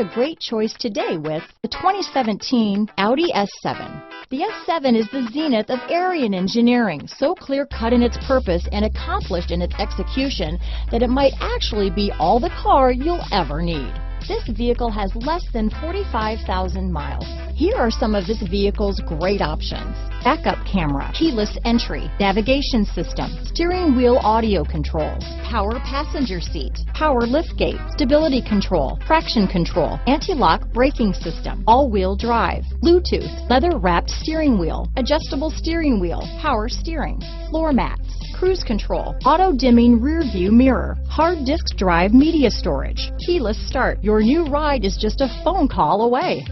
a great choice today with the 2017 Audi S7. The S7 is the zenith of Aryan engineering, so clear-cut in its purpose and accomplished in its execution that it might actually be all the car you'll ever need. This vehicle has less than 45,000 miles. Here are some of this vehicle's great options: backup camera, keyless entry, navigation system, steering wheel audio controls, power passenger seat, power liftgate, stability control, traction control, anti-lock braking system, all-wheel drive, Bluetooth, leather-wrapped steering wheel, adjustable steering wheel, power steering, floor mats, cruise control, auto-dimming rear view mirror, hard disk drive media storage, keyless start. Your new ride is just a phone call away.